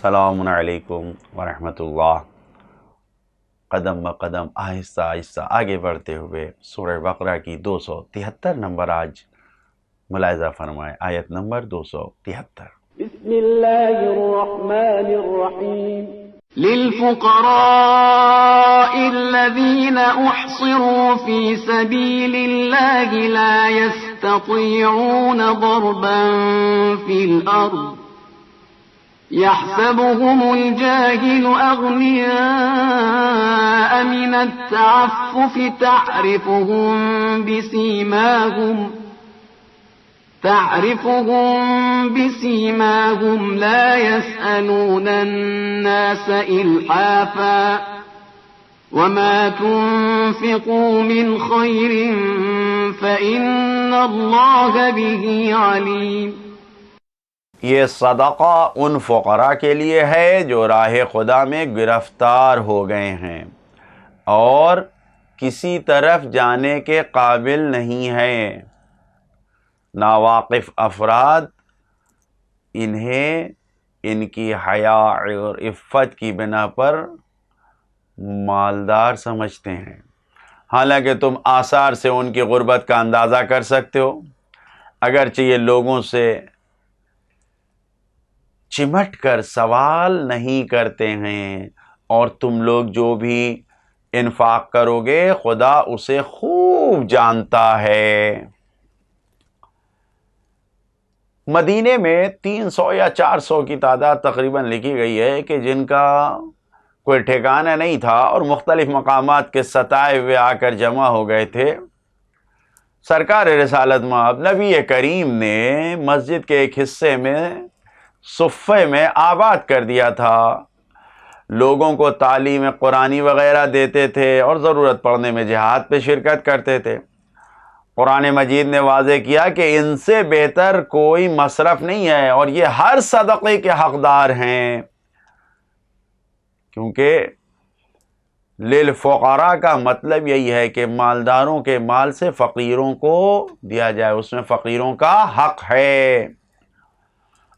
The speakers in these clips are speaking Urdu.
السلام علیکم ورحمۃ اللہ۔ قدم بقدم آہستہ آہستہ آگے بڑھتے ہوئے سورہ بقرہ کی 273 نمبر آج ملاحظہ فرمائے، آیت نمبر 273۔ بسم اللہ الرحمن الرحیم للفقراء الذين احصروا في سبيل الله لا يستطيعون ضربا في الارض يحسبهم الجاهل أغنياء من التعفف تعرفهم بسيماهم لا يسألون الناس إلحافا وما تنفقوا من خير فإن الله به عليم۔ یہ صدقہ ان فقراء کے لیے ہے جو راہ خدا میں گرفتار ہو گئے ہیں اور کسی طرف جانے کے قابل نہیں ہیں۔ ناواقف افراد انہیں ان کی حیا اور عفت کی بنا پر مالدار سمجھتے ہیں، حالانکہ تم آثار سے ان کی غربت کا اندازہ کر سکتے ہو۔ اگرچہ یہ لوگوں سے چمٹ کر سوال نہیں کرتے ہیں، اور تم لوگ جو بھی انفاق کرو گے خدا اسے خوب جانتا ہے۔ مدینے میں 300 یا 400 کی تعداد تقریباً لکھی گئی ہے کہ جن کا کوئی ٹھکانہ نہیں تھا اور مختلف مقامات کے ستائے ہوئے آ کر جمع ہو گئے تھے۔ سرکار رسالت مآب نبی کریم نے مسجد کے ایک حصے میں صفے میں آباد کر دیا تھا، لوگوں کو تعلیم قرآنی وغیرہ دیتے تھے اور ضرورت پڑنے میں جہاد پہ شرکت کرتے تھے۔ قرآن مجید نے واضح کیا کہ ان سے بہتر کوئی مصرف نہیں ہے اور یہ ہر صدقے کے حقدار ہیں، کیونکہ للفقراء کا مطلب یہی ہے کہ مالداروں کے مال سے فقیروں کو دیا جائے، اس میں فقیروں کا حق ہے۔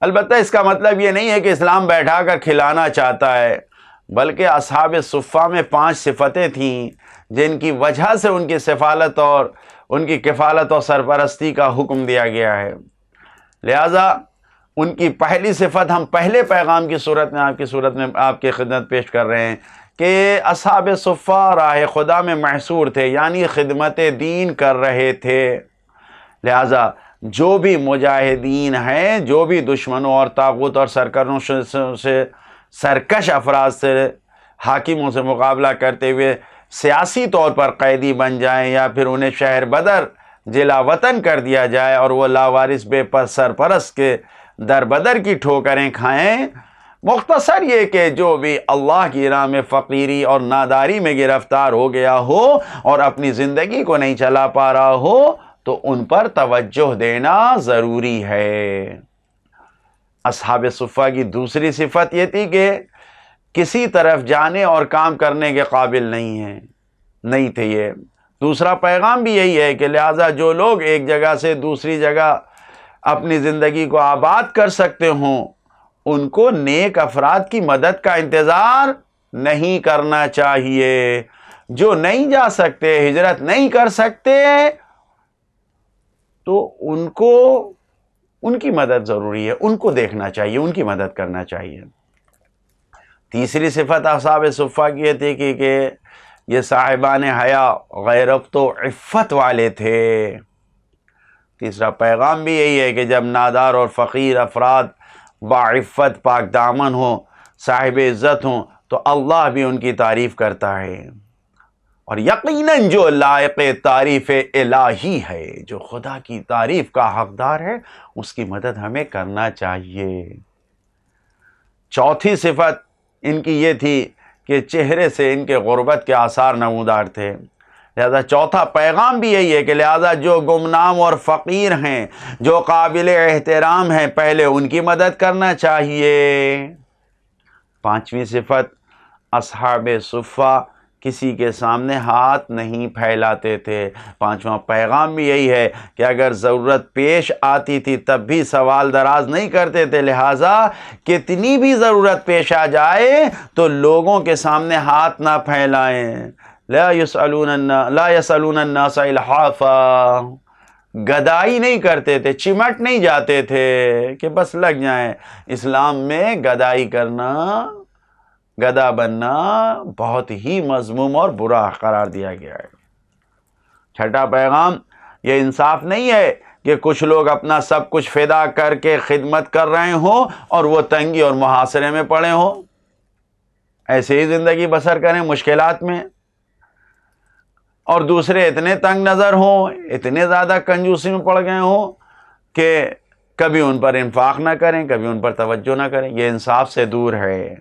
البتہ اس کا مطلب یہ نہیں ہے کہ اسلام بیٹھا کر کھلانا چاہتا ہے، بلکہ اصحاب صفہ میں 5 صفتیں تھیں جن کی وجہ سے ان کی سفالت اور ان کی کفالت اور سرپرستی کا حکم دیا گیا ہے۔ لہذا ان کی پہلی صفت ہم پہلے پیغام کی صورت میں آپ کی خدمت پیش کر رہے ہیں کہ اصحاب صفہ راہ خدا میں محصور تھے، یعنی خدمت دین کر رہے تھے۔ لہذا جو بھی مجاہدین ہیں، جو بھی دشمنوں اور طاغوت اور سرکشوں سے سرکش افراد سے حاکموں سے مقابلہ کرتے ہوئے سیاسی طور پر قیدی بن جائیں یا پھر انہیں شہر بدر جلا وطن کر دیا جائے اور وہ لاوارث بے سرپرست کے در بدر کی ٹھوکریں کھائیں، مختصر یہ کہ جو بھی اللہ کی راہ میں فقیری اور ناداری میں گرفتار ہو گیا ہو اور اپنی زندگی کو نہیں چلا پا رہا ہو تو ان پر توجہ دینا ضروری ہے۔ اصحاب صفہ کی دوسری صفت یہ تھی کہ کسی طرف جانے اور کام کرنے کے قابل نہیں تھے یہ۔ دوسرا پیغام بھی یہی ہے کہ لہٰذا جو لوگ ایک جگہ سے دوسری جگہ اپنی زندگی کو آباد کر سکتے ہوں، ان کو نیک افراد کی مدد کا انتظار نہیں کرنا چاہیے۔ جو نہیں جا سکتے، ہجرت نہیں کر سکتے، تو ان کو ان کی مدد ضروری ہے، ان کو دیکھنا چاہیے، ان کی مدد کرنا چاہیے۔ تیسری صفت اصحاب صفہ کی یہ تھی کہ یہ صاحبان حیا، غیرت و عفت والے تھے۔ تیسرا پیغام بھی یہی ہے کہ جب نادار اور فقیر افراد باعفت پاک دامن ہوں، صاحب عزت ہوں، تو اللہ بھی ان کی تعریف کرتا ہے، اور یقیناً جو لائق تعریف الہی ہے، جو خدا کی تعریف کا حقدار ہے، اس کی مدد ہمیں کرنا چاہیے۔ چوتھی صفت ان کی یہ تھی کہ چہرے سے ان کے غربت کے آثار نمودار تھے۔ لہذا چوتھا پیغام بھی یہی ہے کہ لہذا جو گمنام اور فقیر ہیں، جو قابل احترام ہیں، پہلے ان کی مدد کرنا چاہیے۔ پانچویں صفت اصحاب صفہ کسی کے سامنے ہاتھ نہیں پھیلاتے تھے۔ پانچواں پیغام بھی یہی ہے کہ اگر ضرورت پیش آتی تھی تب بھی سوال دراز نہیں کرتے تھے، لہٰذا کتنی بھی ضرورت پیش آ جائے تو لوگوں کے سامنے ہاتھ نہ پھیلائیں۔ لا يسألون الناس الحافا، گدائی نہیں کرتے تھے، چمٹ نہیں جاتے تھے کہ بس لگ جائیں۔ اسلام میں گدائی کرنا، گدا بننا بہت ہی مذموم اور برا قرار دیا گیا ہے۔ چھٹا پیغام، یہ انصاف نہیں ہے کہ کچھ لوگ اپنا سب کچھ فدا کر کے خدمت کر رہے ہوں اور وہ تنگی اور محاصرے میں پڑے ہوں، ایسے ہی زندگی بسر کریں مشکلات میں، اور دوسرے اتنے تنگ نظر ہوں، اتنے زیادہ کنجوسی میں پڑ گئے ہوں کہ کبھی ان پر انفاق نہ کریں، کبھی ان پر توجہ نہ کریں۔ یہ انصاف سے دور ہے۔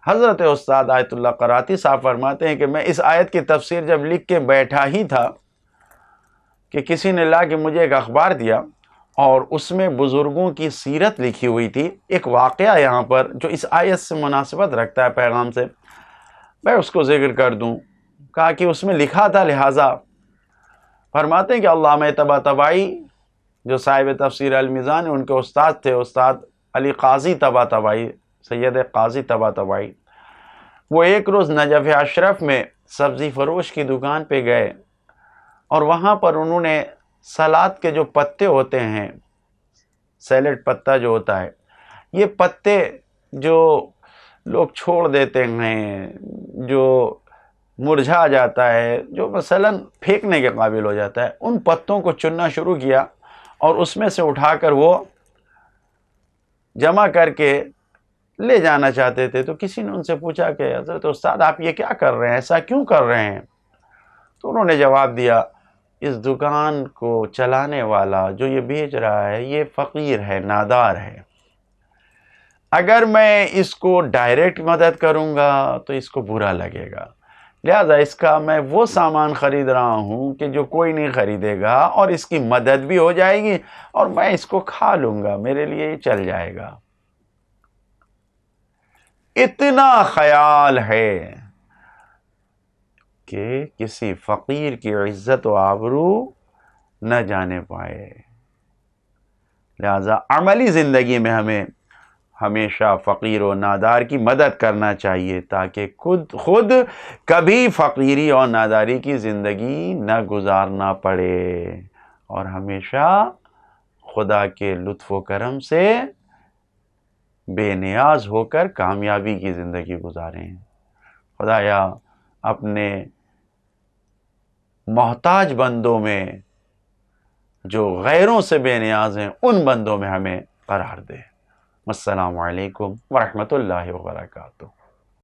حضرت استاد آیت اللہ قراتی صاحب فرماتے ہیں کہ میں اس آیت کی تفسیر جب لکھ کے بیٹھا ہی تھا کہ کسی نے لا کے مجھے ایک اخبار دیا اور اس میں بزرگوں کی سیرت لکھی ہوئی تھی۔ ایک واقعہ یہاں پر جو اس آیت سے مناسبت رکھتا ہے، پیغام سے، میں اس کو ذکر کر دوں۔ کہا کہ اس میں لکھا تھا، لہٰذا فرماتے ہیں کہ علامہ طباطبائی جو صاحب تفسیر المیزان ہیں، ان کے استاد تھے استاد علی قاضی طباطبائی، سید قاضی طباطبائی۔ وہ ایک روز نجف اشرف میں سبزی فروش کی دکان پہ گئے اور وہاں پر انہوں نے سلاد کے جو پتے ہوتے ہیں، سیلڈ پتا جو ہوتا ہے، یہ پتے جو لوگ چھوڑ دیتے ہیں، جو مرجھا جاتا ہے، جو مثلاً پھینکنے کے قابل ہو جاتا ہے، ان پتوں کو چننا شروع کیا اور اس میں سے اٹھا کر وہ جمع کر کے لے جانا چاہتے تھے۔ تو کسی نے ان سے پوچھا کہ حضرت استاد آپ یہ کیا کر رہے ہیں، ایسا کیوں کر رہے ہیں؟ تو انہوں نے جواب دیا، اس دکان کو چلانے والا جو یہ بیچ رہا ہے یہ فقیر ہے، نادار ہے، اگر میں اس کو ڈائریکٹ مدد کروں گا تو اس کو برا لگے گا، لہذا اس کا میں وہ سامان خرید رہا ہوں کہ جو کوئی نہیں خریدے گا، اور اس کی مدد بھی ہو جائے گی اور میں اس کو کھا لوں گا، میرے لیے یہ چل جائے گا۔ اتنا خیال ہے کہ کسی فقیر کی عزت و آبرو نہ جانے پائے، لہذا عملی زندگی میں ہمیں ہمیشہ فقیر و نادار کی مدد کرنا چاہیے تاکہ خود کبھی فقیری اور ناداری کی زندگی نہ گزارنا پڑے، اور ہمیشہ خدا کے لطف و کرم سے بے نیاز ہو کر کامیابی کی زندگی گزاریں۔ خدایا اپنے محتاج بندوں میں جو غیروں سے بے نیاز ہیں، ان بندوں میں ہمیں قرار دے۔ السلام علیکم ورحمۃ اللہ وبرکاتہ۔